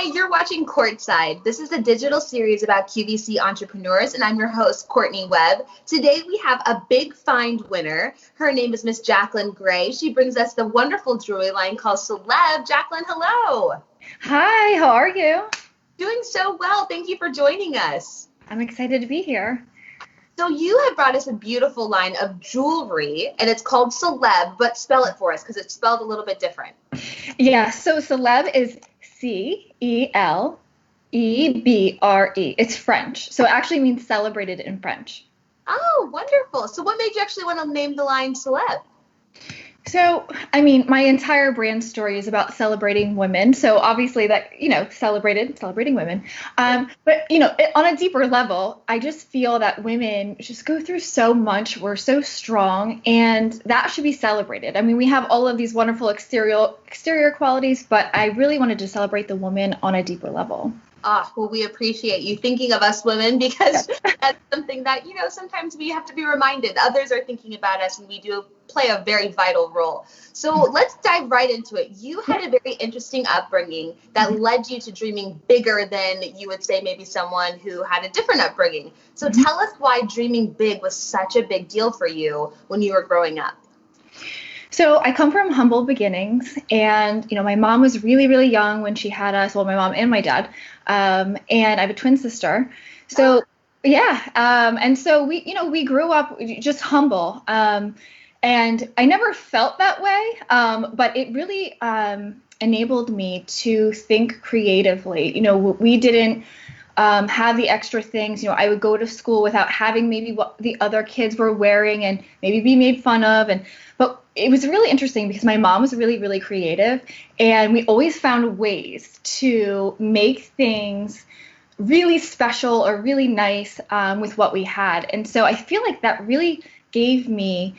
Hi, you're watching Courtside. This is a digital series about QVC entrepreneurs, and I'm your host, Courtney Webb. Today we have a big find winner. Her name is Miss Jacklyn Gray. She brings us the wonderful jewelry line called Célèbre. Jacklyn, hello. Hi, how are you? Doing so well. Thank you for joining us. I'm excited to be here. So you have brought us a beautiful line of jewelry, and it's called Célèbre, but spell it for us because it's spelled a little bit different. Yeah, so celeb is Celebre. It's French. So it actually means celebrated in French. Oh, wonderful. So what made you actually want to name the line Célèbre? So, my entire brand story is about celebrating women. So obviously that, celebrating women. But, on a deeper level, I just feel that women just go through so much. We're so strong, and that should be celebrated. We have all of these wonderful exterior qualities, but I really wanted to celebrate the woman on a deeper level. Well, we appreciate you thinking of us women because that's something that, sometimes we have to be reminded. Others are thinking about us, and we do play a very vital role. So let's dive right into it. You had a very interesting upbringing that led you to dreaming bigger than you would say maybe someone who had a different upbringing. So tell us why dreaming big was such a big deal for you when you were growing up. So I come from humble beginnings, and, my mom was really, really young when she had us, well, my mom and my dad, and I have a twin sister. So, and so we grew up just humble, and I never felt that way, but it really enabled me to think creatively. We didn't have the extra things. I would go to school without having maybe what the other kids were wearing and maybe be made fun of. But it was really interesting because my mom was really, really creative, and we always found ways to make things really special or really nice with what we had. And so I feel like that really gave me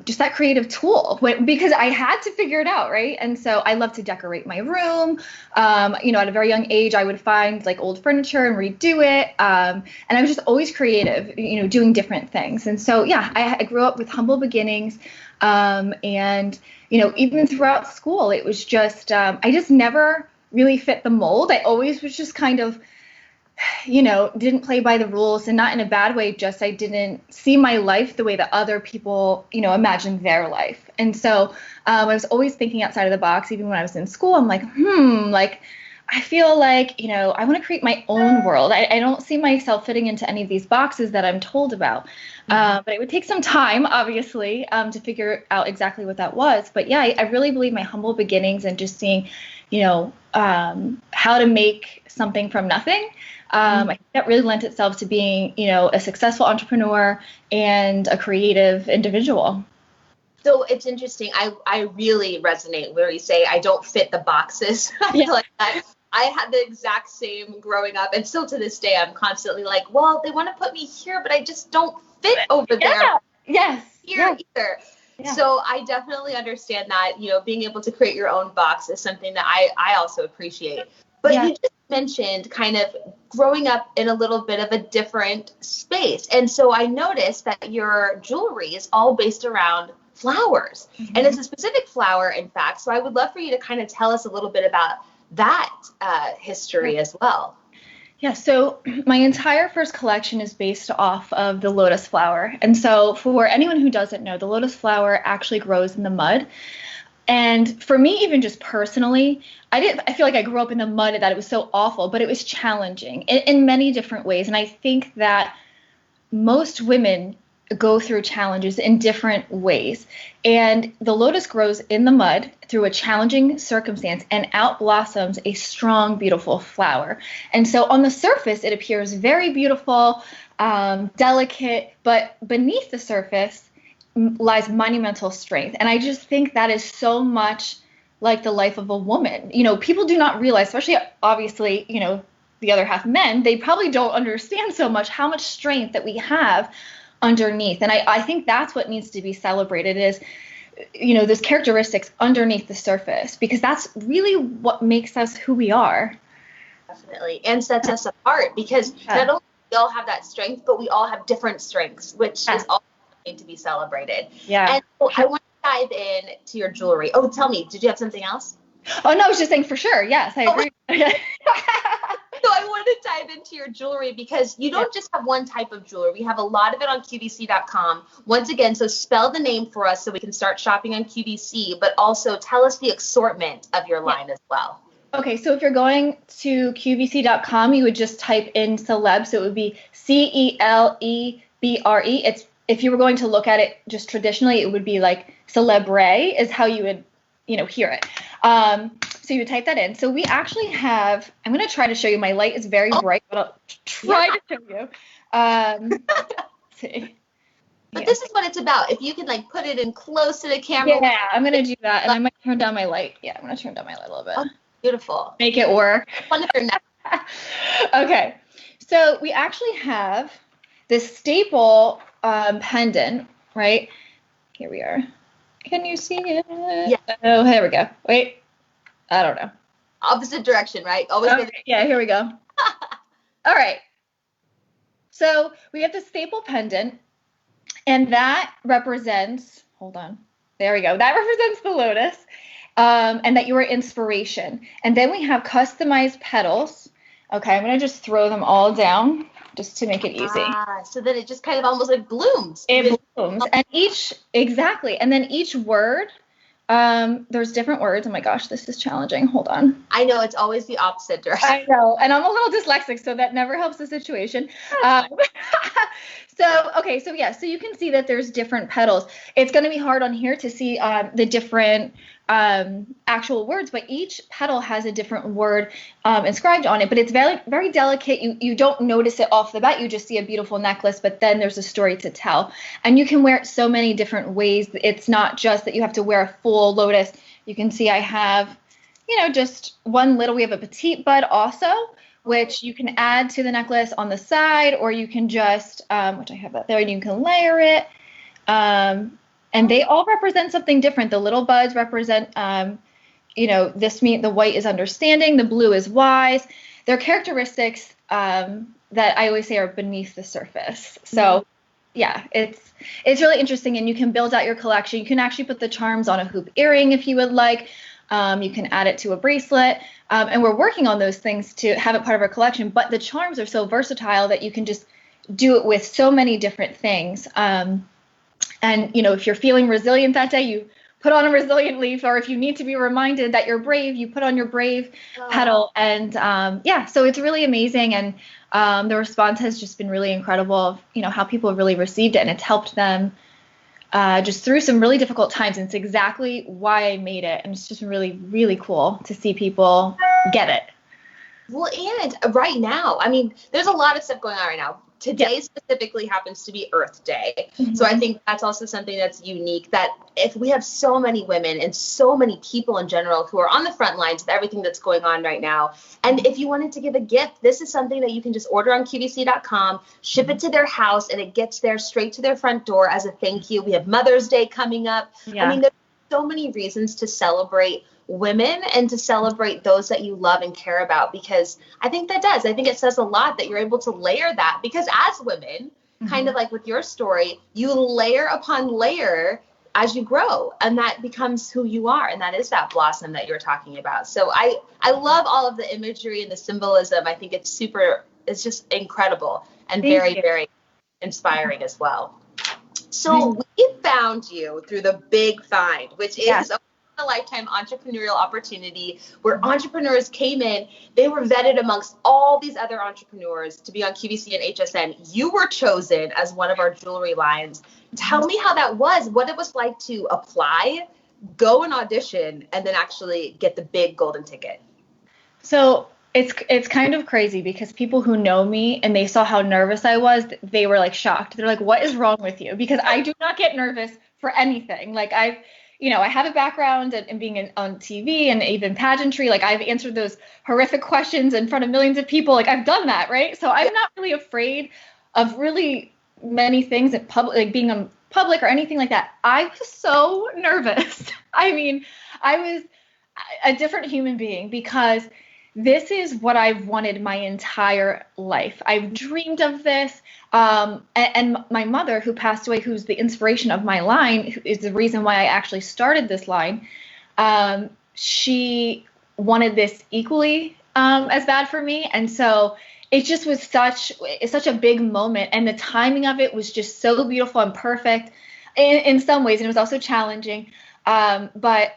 just that creative tool because I had to figure it out, right? And so I love to decorate my room. At a very young age, I would find like old furniture and redo it. And I was just always creative, doing different things. And so, I grew up with humble beginnings. And even throughout school, it was just, I just never really fit the mold. I always was just kind of, didn't play by the rules, and not in a bad way, just I didn't see my life the way that other people, imagined their life. And so I was always thinking outside of the box. Even when I was in school, I'm like, I feel like, I want to create my own world. I don't see myself fitting into any of these boxes that I'm told about. But it would take some time, obviously, to figure out exactly what that was. But I really believe my humble beginnings and just seeing, how to make something from nothing. I think that really lent itself to being, a successful entrepreneur and a creative individual. So it's interesting. I really resonate where you say I don't fit the boxes. I feel like that. I had the exact same growing up, and still to this day, I'm constantly like, well, they want to put me here, but I just don't fit over there. Yes. Here either. Yeah. So I definitely understand that, being able to create your own box is something that I also appreciate. But you just mentioned kind of growing up in a little bit of a different space. And so I noticed that your jewelry is all based around flowers. And it's a specific flower, in fact. So I would love for you to kind of tell us a little bit about that history as well. Yeah, so my entire first collection is based off of the lotus flower. And so for anyone who doesn't know, the lotus flower actually grows in the mud. And for me, even just personally, I feel like I grew up in the mud and that it was so awful, but it was challenging in many different ways. And I think that most women go through challenges in different ways. And the lotus grows in the mud through a challenging circumstance and out blossoms a strong, beautiful flower. And so on the surface, it appears very beautiful, delicate, but beneath the surface lies monumental strength. And I just think that is so much like the life of a woman. People do not realize, especially obviously, the other half men, they probably don't understand so much how much strength that we have underneath. And I think that's what needs to be celebrated is, those characteristics underneath the surface, because that's really what makes us who we are. Definitely. And sets us apart because not only do we all have that strength, but we all have different strengths, which is also need to be celebrated. Yeah. And so I want to dive in to your jewelry. Oh, tell me, did you have something else? Oh, no, I was just saying for sure. Yes, I agree with So I want to dive into your jewelry because you don't just have one type of jewelry. We have a lot of it on QVC.com. Once again, so spell the name for us so we can start shopping on QVC, but also tell us the assortment of your line as well. Okay, so if you're going to QVC.com, you would just type in Célèbre. So it would be Celebre. It's, if you were going to look at it just traditionally, it would be like Célèbre is how you would, hear it. So you would type that in. So we actually have, I'm going to try to show you. My light is very bright, but I'll try to show you. Let's see. But this is what it's about. If you can put it in close to the camera. Yeah, I'm going to do that. And I might turn down my light. Yeah, I'm going to turn down my light a little bit. Oh, beautiful. Make it work. Wonderful. Okay. So we actually have this staple pendant, right? Here we are. Can you see it? Yeah. Oh, here we go. Wait. I don't know. Opposite direction, right? Always. Yeah, here we go. All right. So we have the staple pendant, and that represents, hold on. There we go. That represents the lotus, and that you are inspiration. And then we have customized petals. Okay, I'm going to just throw them all down just to make it easy. So then it just kind of almost blooms. It blooms. And and then each word, there's different words. Oh my gosh, this is challenging. Hold on. I know, it's always the opposite direction. I know. And I'm a little dyslexic, so that never helps the situation. So you can see that there's different petals. It's going to be hard on here to see the different actual words, but each petal has a different word inscribed on it, but it's very, very delicate. You don't notice it off the bat. You just see a beautiful necklace, but then there's a story to tell. And you can wear it so many different ways. It's not just that you have to wear a full lotus. You can see I have, just one little, we have a petite bud also, which you can add to the necklace on the side, or you can just, which I have that there, and you can layer it. And they all represent something different. The little buds represent, the white is understanding, the blue is wise. They're characteristics that I always say are beneath the surface. So, yeah, it's really interesting, and you can build out your collection. You can actually put the charms on a hoop earring if you would like. You can add it to a bracelet, and we're working on those things to have it part of our collection. But the charms are so versatile that you can just do it with so many different things. And, if you're feeling resilient that day, you put on a resilient leaf, or if you need to be reminded that you're brave, you put on your brave petal. And so it's really amazing. And the response has just been really incredible, how people have really received it, and it's helped them just through some really difficult times. And it's exactly why I made it. And it's just really, really cool to see people get it. Well, and right now, there's a lot of stuff going on right now. Today specifically happens to be Earth Day. Mm-hmm. So I think that's also something that's unique, that if we have so many women and so many people in general who are on the front lines of everything that's going on right now. And if you wanted to give a gift, this is something that you can just order on QVC.com, ship it to their house, and it gets there straight to their front door as a thank you. We have Mother's Day coming up. Yeah. There's so many reasons to celebrate women and to celebrate those that you love and care about, because I think it says a lot that you're able to layer that, because as women, kind of like with your story, you layer upon layer as you grow, and that becomes who you are, and that is that blossom that you're talking about. So I love all of the imagery and the symbolism. I think it's just incredible and very, very inspiring as well. So we found you through the Big Find, which is a lifetime entrepreneurial opportunity where entrepreneurs came in. They were vetted amongst all these other entrepreneurs to be on QVC and HSN. You were chosen as one of our jewelry lines. Tell me how that was, what it was like to apply, go and audition, and then actually get the big golden ticket. So it's kind of crazy, because people who know me and they saw how nervous I was, they were shocked. They're like, what is wrong with you? Because I do not get nervous for anything. I have a background in being on TV and even pageantry. I've answered those horrific questions in front of millions of people. I've done that, right? So I'm not really afraid of really many things in public, being in public or anything like that. I was so nervous. I was a different human being, because this is what I've wanted my entire life. I've dreamed of this. And my mother, who passed away, who's the inspiration of my line, who is the reason why I actually started this line, she wanted this equally as bad for me. And so it just was such a big moment. And the timing of it was just so beautiful and perfect in some ways. And it was also challenging. But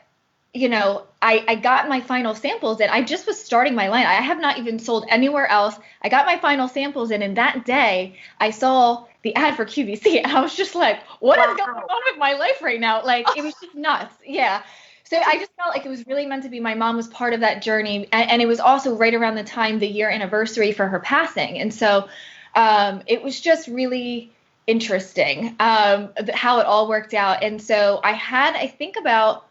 I got my final samples and I just was starting my line. I have not even sold anywhere else. I got my final samples in, and that day I saw the ad for QVC and I was just like, what is going on with my life right now? Like, it was just nuts. Yeah. So I just felt like it was really meant to be. My mom was part of that journey. And it was also right around the time, the year anniversary for her passing. And so it was just really interesting how it all worked out. And so I think about,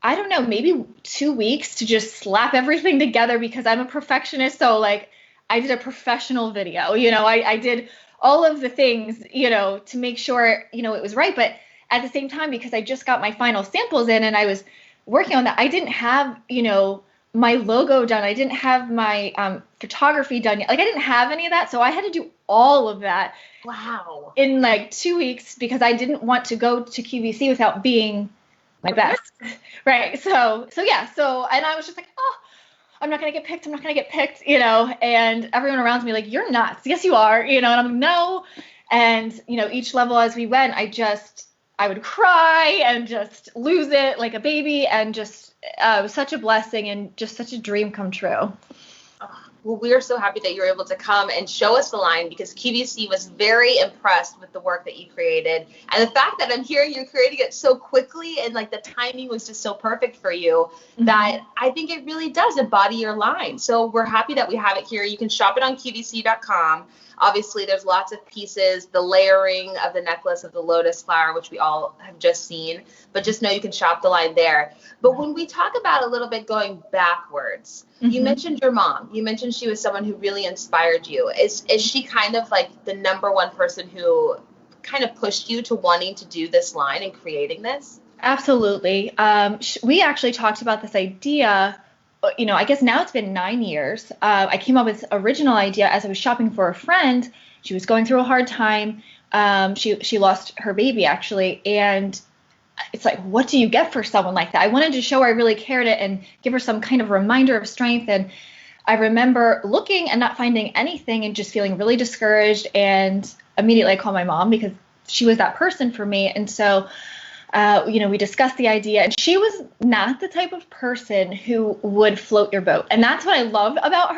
I don't know, maybe 2 weeks to just slap everything together because I'm a perfectionist. So like I did a professional video, I did all of the things, to make sure, it was right. But at the same time, because I just got my final samples in and I was working on that, I didn't have, my logo done. I didn't have my photography done yet. Like I didn't have any of that. So I had to do all of that. Wow. In like 2 weeks because I didn't want to go to QVC without being my best. Right. So yeah. And I was just like, oh, I'm not going to get picked. I'm not going to get picked, and everyone around me like, you're nuts. Yes, you are, and I'm like, no. And, each level as we went, I would cry and just lose it like a baby, and just it was such a blessing and just such a dream come true. Well, we are so happy that you were able to come and show us the line because QVC was very impressed with the work that you created. And the fact that I'm hearing you're creating it so quickly and like the timing was just so perfect for you that I think it really does embody your line. So we're happy that we have it here. You can shop it on QVC.com. Obviously, there's lots of pieces, the layering of the necklace of the lotus flower, which we all have just seen, but just know you can shop the line there. But when we talk about a little bit going backwards, you mentioned your mom. You mentioned she was someone who really inspired you. Is she kind of like the number one person who kind of pushed you to wanting to do this line and creating this? Absolutely. We actually talked about this idea. I guess now it's been 9 years. I came up with this original idea as I was shopping for a friend. She was going through a hard time. She lost her baby actually. And it's like, what do you get for someone like that? I wanted to show her I really cared it and give her some kind of reminder of strength. And I remember looking and not finding anything and just feeling really discouraged. And immediately I called my mom because she was that person for me. And so we discussed the idea, and she was not the type of person who would float your boat. And that's what I loved about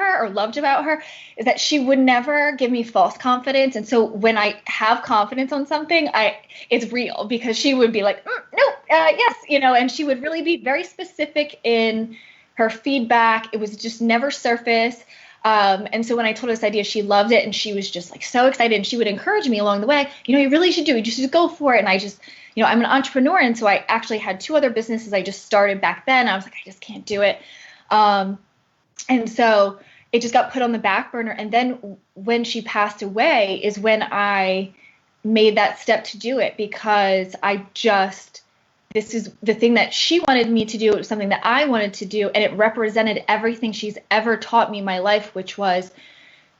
her, is that she would never give me false confidence. And so when I have confidence on something, it's real, because she would be like, no, yes, and she would really be very specific in her feedback. It was just never surface. And so when I told her this idea, she loved it, and she was just like so excited, and she would encourage me along the way, you really should do it. You just go for it. And I just, I'm an entrepreneur. And so I actually had 2 other businesses I just started back then. I was like, I just can't do it. And so it just got put on the back burner. And then when she passed away is when I made that step to do it, because this is the thing that she wanted me to do. It was something that I wanted to do, and it represented everything she's ever taught me in my life, which was,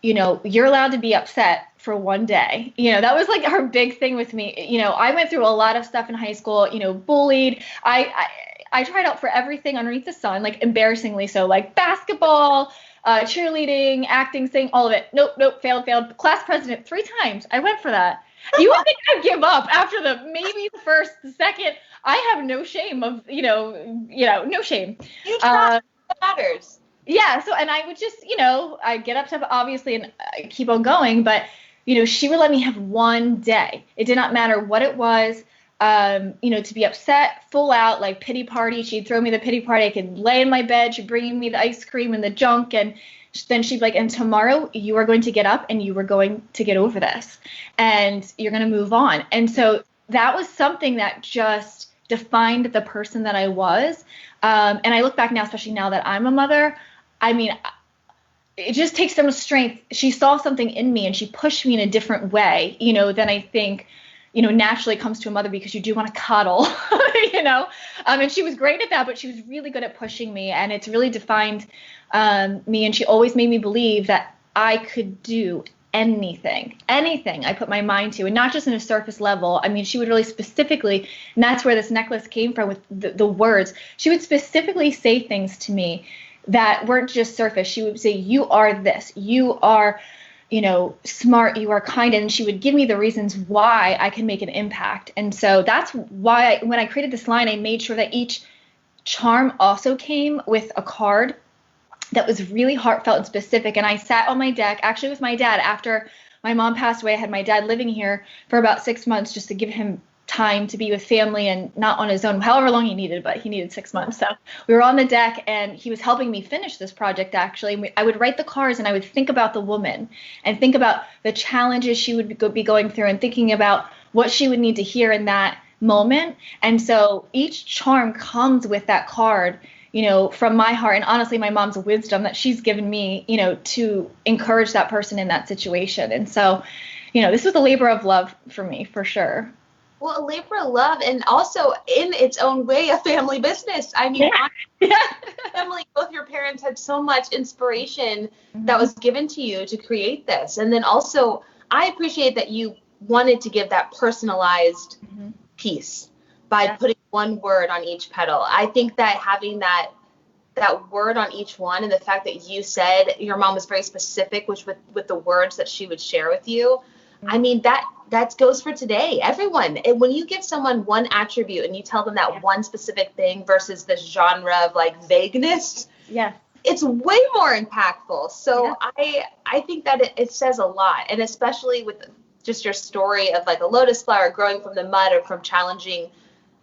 you're allowed to be upset for one day. That was like her big thing with me. I went through a lot of stuff in high school, bullied. I tried out for everything underneath the sun, like embarrassingly so, like basketball, cheerleading, acting, singing, all of it. Nope, failed. Class president 3 times. I went for that. You would think I'd give up after the first, the second. I have no shame of, no shame. You try. What matters? Yeah. So, and I would just, I get upset, obviously, and I keep on going. But, she would let me have one day. It did not matter what it was, to be upset, full out, like pity party. She'd throw me the pity party. I could lay in my bed. She'd bring me the ice cream and the junk. And then she'd be like, and tomorrow you are going to get up and you are going to get over this and you're going to move on. And so that was something that just defined the person that I was. And I look back now, especially now that I'm a mother, it just takes some strength. She saw something in me and she pushed me in a different way, than I think, naturally comes to a mother, because you do want to cuddle, and she was great at that, but she was really good at pushing me, and it's really defined me. And she always made me believe that I could do anything I put my mind to, and not just in a surface level. She would really specifically, and that's where this necklace came from with the words. She would specifically say things to me that weren't just surface. She would say, you are this, you are, smart, you are kind. And she would give me the reasons why I can make an impact. And so that's why when I created this line, I made sure that each charm also came with a card that was really heartfelt and specific. And I sat on my deck, actually with my dad, after my mom passed away. I had my dad living here for about 6 months just to give him time to be with family and not on his own, however long he needed, but he needed 6 months. So we were on the deck and he was helping me finish this project, actually. And I would write the cards and I would think about the woman and think about the challenges she would be going through and thinking about what she would need to hear in that moment. And so each charm comes with that card, from my heart and honestly my mom's wisdom that she's given me, to encourage that person in that situation. And so, this was a labor of love for me, for sure. Well, a labor of love, and also in its own way, a family business. I mean, family, both your parents had so much inspiration that was given to you to create this. And then also, I appreciate that you wanted to give that personalized piece by putting one word on each petal. I think that having that word on each one, and the fact that you said your mom was very specific with the words that she would share with you, I mean, that goes for today. Everyone, when you give someone one attribute and you tell them that one specific thing versus this genre of like vagueness, it's way more impactful. So I think that it says a lot, and especially with just your story of like a lotus flower growing from the mud or from challenging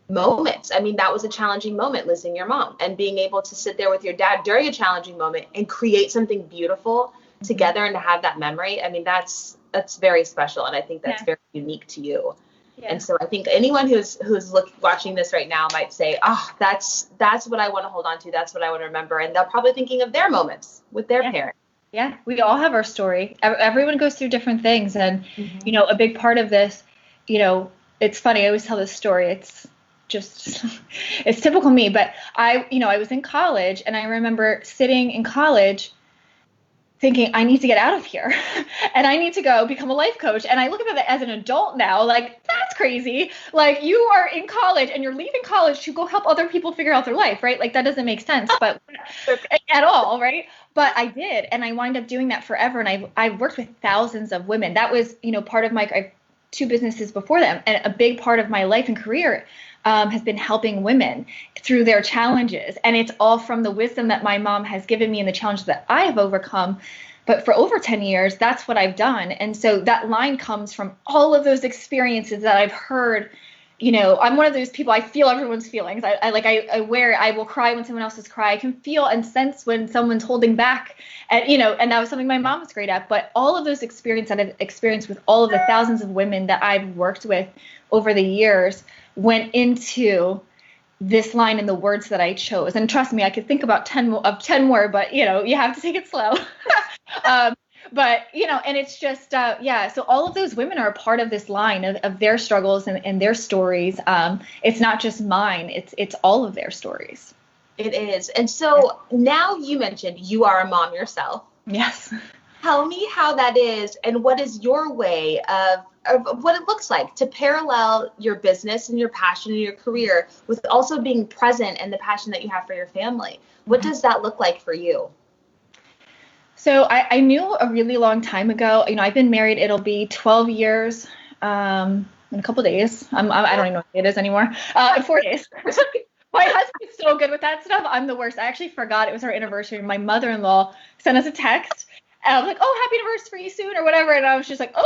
moments. I mean, that was a challenging moment, losing your mom, and being able to sit there with your dad during a challenging moment and create something beautiful together and to have that memory. I mean, that's very special, and I think that's very unique to you. And so I think anyone who's watching this right now might say, oh, that's what I want to hold on to. That's what I want to remember. And they're probably thinking of their moments with their parents. Yeah, we all have our story. Everyone goes through different things. And, a big part of this, it's funny. I always tell this story. It's typical me. But I was in college, and I remember sitting in college thinking, I need to get out of here and I need to go become a life coach. And I look at it as an adult now, like, that's crazy. Like, you are in college and you're leaving college to go help other people figure out their life, right? Like, that doesn't make sense, but at all, right? But I did. And I wind up doing that forever. And I've worked with thousands of women. That was, part of I have 2 businesses before them. And a big part of my life and career has been helping women through their challenges. And it's all from the wisdom that my mom has given me and the challenges that I have overcome. But for over 10 years, that's what I've done. And so that line comes from all of those experiences that I've heard. I'm one of those people, I feel everyone's feelings. I will cry when someone else's cry. I can feel and sense when someone's holding back. And that was something my mom was great at. But all of those experiences that I've experienced with all of the thousands of women that I've worked with over the years went into this line in the words that I chose. And trust me, I could think about 10 more, but you have to take it slow. But and it's just, so all of those women are a part of this line of their struggles and their stories. It's not just mine, it's all of their stories. It is. And so now you mentioned you are a mom yourself. Yes. Tell me how that is, and what is your way of what it looks like to parallel your business and your passion and your career with also being present and the passion that you have for your family. What does that look like for you? So I knew a really long time ago, I've been married, it'll be 12 years in a couple of days. I don't even know what it is anymore. In 4 days. My husband's so good with that stuff. I'm the worst. I actually forgot it was our anniversary. My mother-in-law sent us a text. And I was like, oh, happy anniversary soon or whatever. And I was just like, oh,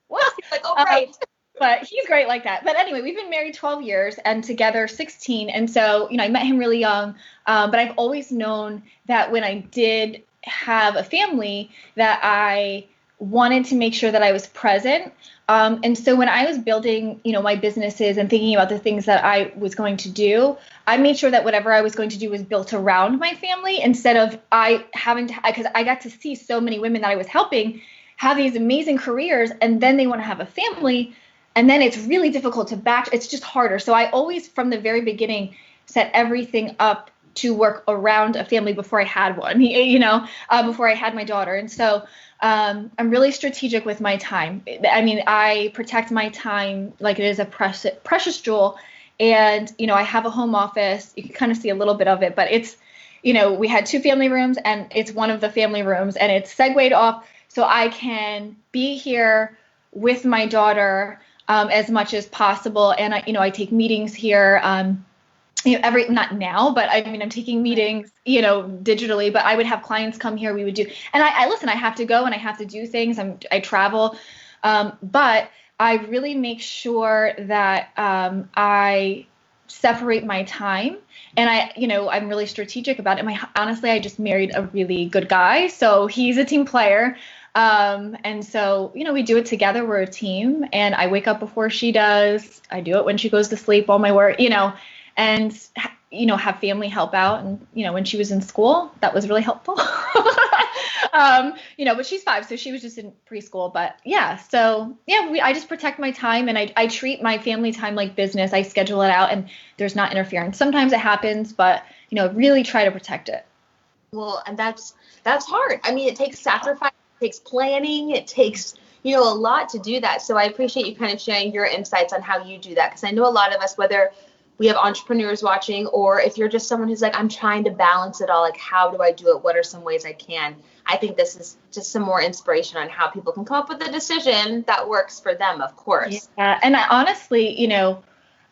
what? Like, oh, right. But he's great like that. But anyway, we've been married 12 years and together 16. And so, I met him really young. But I've always known that when I did have a family that I wanted to make sure that I was present. And so when I was building, my businesses and thinking about the things that I was going to do, I made sure that whatever I was going to do was built around my family instead of because I got to see so many women that I was helping have these amazing careers, and then they want to have a family, and then it's really difficult to batch. It's just harder. So I always, from the very beginning, set everything up to work around a family before I had one, before I had my daughter. And so I'm really strategic with my time. I mean, I protect my time like it is a precious jewel. And, I have a home office. You can kind of see a little bit of it, but it's, we had 2 family rooms, and it's one of the family rooms, and it's segued off so I can be here with my daughter as much as possible. And I take meetings here. Not now, but I mean, I'm taking meetings, digitally, but I would have clients come here. We would do, and I listen, I have to go and I have to do things. I travel. But I really make sure that I separate my time, and I'm really strategic about it. Honestly, I just married a really good guy, so he's a team player. And so, we do it together. We're a team, and I wake up before she does. I do it when she goes to sleep, all my work, and have family help out. And when she was in school, that was really helpful. But she's 5, so she was just in preschool. But I just protect my time, and I treat my family time like business. I schedule it out, and there's not interference. Sometimes it happens, but really try to protect it. Well, and that's hard. I mean, it takes sacrifice, it takes planning, it takes a lot to do that. So I appreciate you kind of sharing your insights on how you do that, because I know a lot of us, whether we have entrepreneurs watching, or if you're just someone who's like, I'm trying to balance it all, like, how do I do it? What are some ways I can? I think this is just some more inspiration on how people can come up with a decision that works for them, of course. Yeah. And I honestly,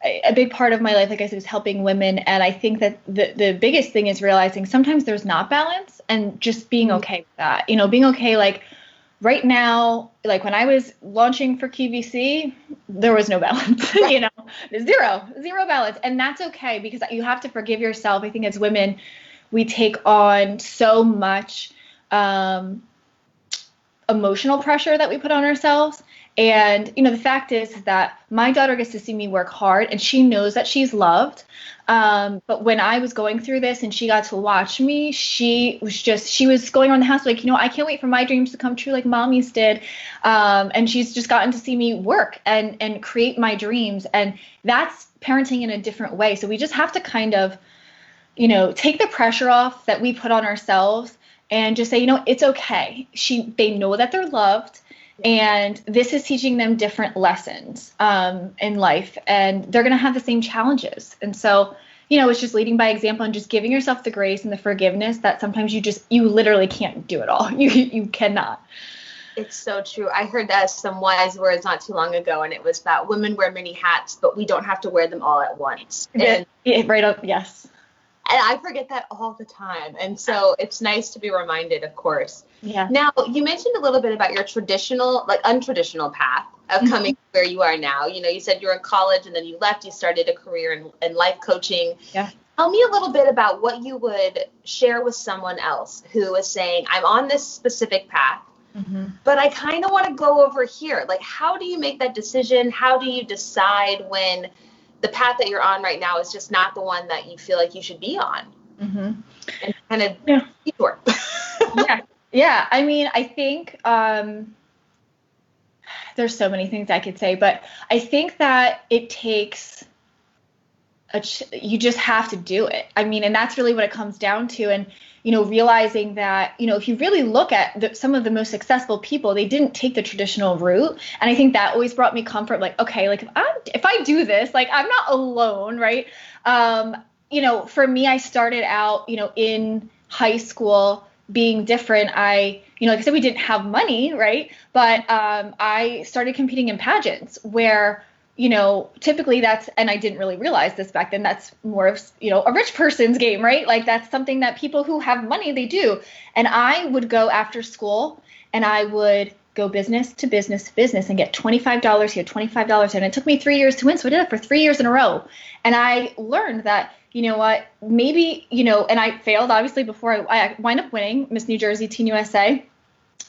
a big part of my life, like I said, is helping women. And I think that the biggest thing is realizing sometimes there's not balance, and just being okay with that, being okay. Like right now, like when I was launching for QVC, there was no balance, zero balance. And that's okay, because you have to forgive yourself. I think as women, we take on so much emotional pressure that we put on ourselves. And, the fact is that my daughter gets to see me work hard, and she knows that she's loved. But when I was going through this and she got to watch me, she was going around the house like, I can't wait for my dreams to come true like mommy's did. And she's just gotten to see me work and create my dreams. And that's parenting in a different way. So we just have to kind of, take the pressure off that we put on ourselves, and just say, it's okay. They know that they're loved. And this is teaching them different lessons in life, and they're going to have the same challenges. And so, it's just leading by example, and just giving yourself the grace and the forgiveness that sometimes you literally can't do it all. You cannot. It's so true. I heard that some wise words not too long ago, and it was that women wear many hats, but we don't have to wear them all at once. And right up. Yes. And I forget that all the time. And so it's nice to be reminded, of course. Yeah. Now, you mentioned a little bit about your traditional, like untraditional path of coming where you are now. You said you were in college and then you left, you started a career in life coaching. Yeah. Tell me a little bit about what you would share with someone else who is saying, I'm on this specific path, but I kind of want to go over here. Like, how do you make that decision? How do you decide when the path that you're on right now is just not the one that you feel like you should be on? And kind of detour. Yeah. I mean, I think there's so many things I could say, but I think that it takes you just have to do it. I mean, and that's really what it comes down to. And, realizing that, if you really look at some of the most successful people, they didn't take the traditional route. And I think that always brought me comfort. Like, okay, like if I do this, like I'm not alone, right? For me, I started out, in high school being different. Like I said, we didn't have money, right? But I started competing in pageants where, typically and I didn't really realize this back then, that's more of, a rich person's game, right? Like that's something that people who have money, they do. And I would go after school and I would go business to business to business and get $25 here, $25. And it took me 3 years to win. So I did it for 3 years in a row. And I learned that, maybe, and I failed obviously before I wind up winning Miss New Jersey Teen USA.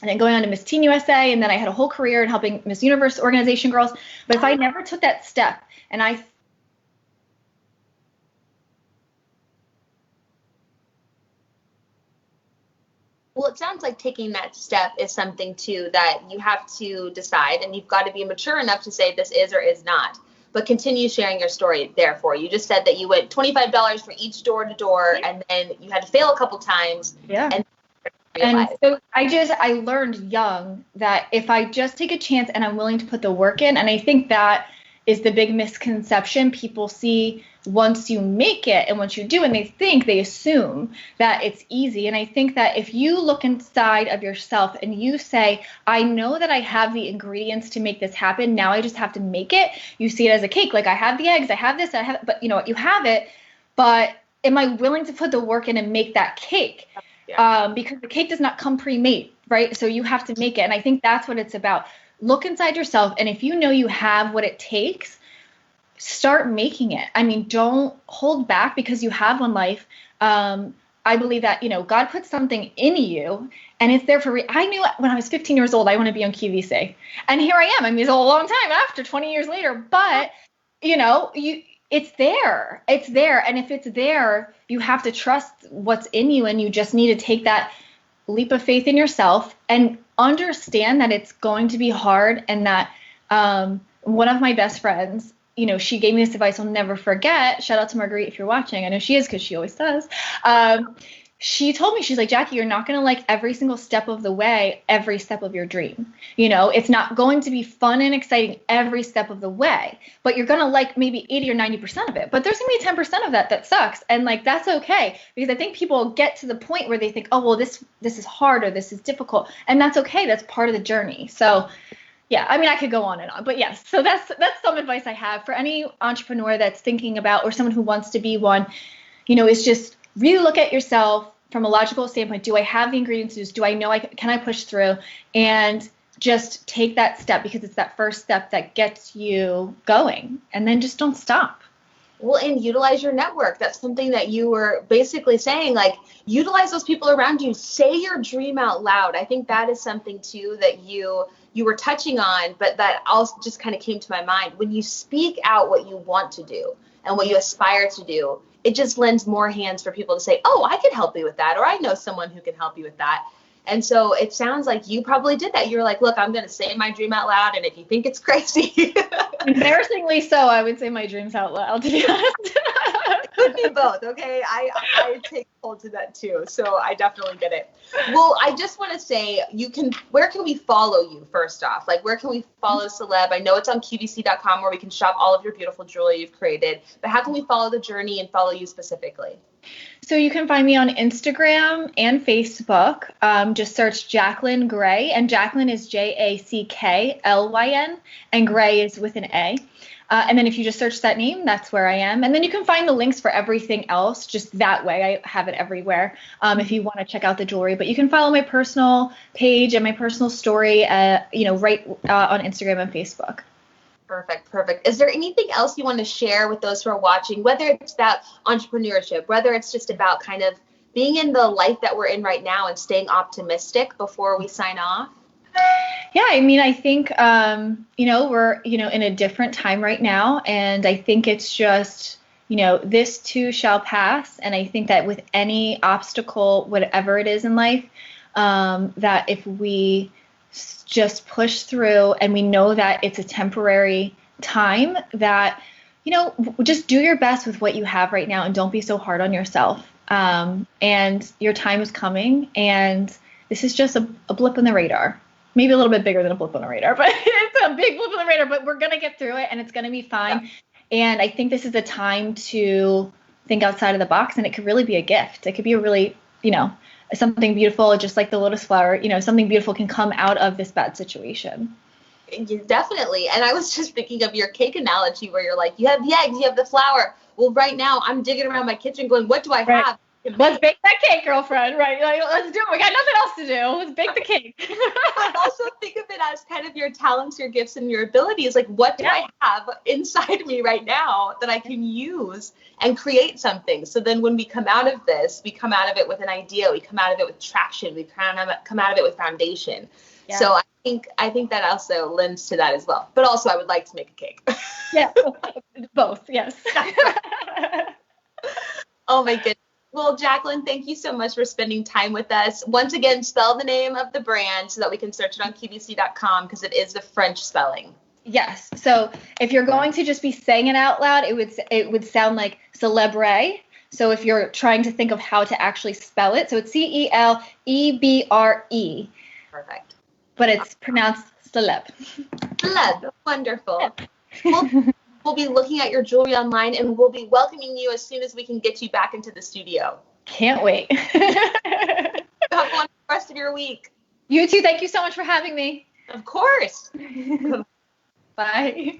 And then going on to Miss Teen USA, and then I had a whole career in helping Miss Universe organization girls. But if I never took that step, and well, it sounds like taking that step is something too that you have to decide, and you've got to be mature enough to say this is or is not. But continue sharing your story. Therefore, you just said that you went $25 for each door to door, and then you had to fail a couple times. Yeah. And so I learned young that if I just take a chance and I'm willing to put the work in, and I think that is the big misconception. People see once you make it and once you do, and they assume that it's easy. And I think that if you look inside of yourself and you say, I know that I have the ingredients to make this happen. Now I just have to make it. You see it as a cake. Like, I have the eggs, I have this, but you know what, you have it, but am I willing to put the work in and make that cake? Yeah. Because the cake does not come pre-made, right? So you have to make it. And I think that's what it's about. Look inside yourself. And if you know you have what it takes, start making it. I mean, don't hold back because you have one life. I believe that, you know, God put something in you and it's there for I knew when I was 15 years old, I want to be on QVC. And here I am. I mean, it's a long time after, 20 years later, but you know, it's there. It's there. And if it's there, you have to trust what's in you, and you just need to take that leap of faith in yourself and understand that it's going to be hard. And that one of my best friends, you know, she gave me this advice I'll never forget. Shout out to Marguerite if you're watching. I know she is because she always does. She told me, she's like, Jackie, you're not going to like every single step of the way, every step of your dream. You know, it's not going to be fun and exciting every step of the way, but you're going to like maybe 80 or 90% of it. But there's going to be 10% of that sucks. And like, that's okay. Because I think people get to the point where they think, oh, well, this is hard or this is difficult. And that's okay. That's part of the journey. So yeah, I mean, I could go on and on, but yes. So that's some advice I have for any entrepreneur that's thinking about, or someone who wants to be one, you know, is just really look at yourself from a logical standpoint. Do I have the ingredients to do? Do I know can I push through? And just take that step, because it's that first step that gets you going, and then just don't stop. Well, and utilize your network. That's something that you were basically saying, like, utilize those people around you. Say your dream out loud. I think that is something too that you were touching on, but that also just kind of came to my mind. When you speak out what you want to do and what you aspire to do, it just lends more hands for people to say, oh, I can help you with that, or I know someone who can help you with that. And so it sounds like you probably did that. You were like, look, I'm going to say my dream out loud, and if you think it's crazy. Embarrassingly so, I would say my dreams out loud, to be honest. It could be both, okay? I take hold to that too, so I definitely get it. Well, I just want to say, where can we follow you first off? Like, where can we follow Célèbre? I know it's on QVC.com where we can shop all of your beautiful jewelry you've created, but how can we follow the journey and follow you specifically? So you can find me on Instagram and Facebook. Just search Jacklyn Gray, and Jacklyn is Jacklyn, and Gray is with an A. And then if you just search that name, that's where I am. And then you can find the links for everything else just that way. I have it everywhere if you want to check out the jewelry. But you can follow my personal page and my personal story, right on Instagram and Facebook. Perfect. Is there anything else you want to share with those who are watching, whether it's about entrepreneurship, whether it's just about kind of being in the life that we're in right now and staying optimistic before we sign off? Yeah, I mean, I think, we're, in a different time right now. And I think it's just, this too shall pass. And I think that with any obstacle, whatever it is in life, that if we just push through and we know that it's a temporary time, that, just do your best with what you have right now and don't be so hard on yourself. And your time is coming, and this is just a blip in the radar. Maybe a little bit bigger than a blip on the radar, but it's a big blip on the radar, but we're going to get through it and it's going to be fine. Yeah. And I think this is a time to think outside of the box, and it could really be a gift. It could be a really, something beautiful, just like the lotus flower, something beautiful can come out of this bad situation. Definitely. And I was just thinking of your cake analogy where you're like, you have the eggs, you have the flour. Well, right now I'm digging around my kitchen going, what do I have? Let's bake that cake, girlfriend, right? Like, let's do it. We got nothing else to do. Let's bake the cake. I also think of it as kind of your talents, your gifts, and your abilities. Like, what do I have inside me right now that I can use and create something? So then when we come out of this, we come out of it with an idea. We come out of it with traction. We come out of it with foundation. Yeah. So I think that also lends to that as well. But also, I would like to make a cake. Yeah, both, yes. Oh, my goodness. Well, Jacklyn, thank you so much for spending time with us. Once again, spell the name of the brand so that we can search it on QVC.com, because it is the French spelling. Yes. So if you're going to just be saying it out loud, it would sound like Célèbre. So if you're trying to think of how to actually spell it, so it's Celebre. Perfect. But it's pronounced Célèbre. Célèbre. Wonderful. Well, We'll be looking at your jewelry online, and we'll be welcoming you as soon as we can get you back into the studio. Can't wait. Have fun the rest of your week. You too. Thank you so much for having me. Of course. Bye.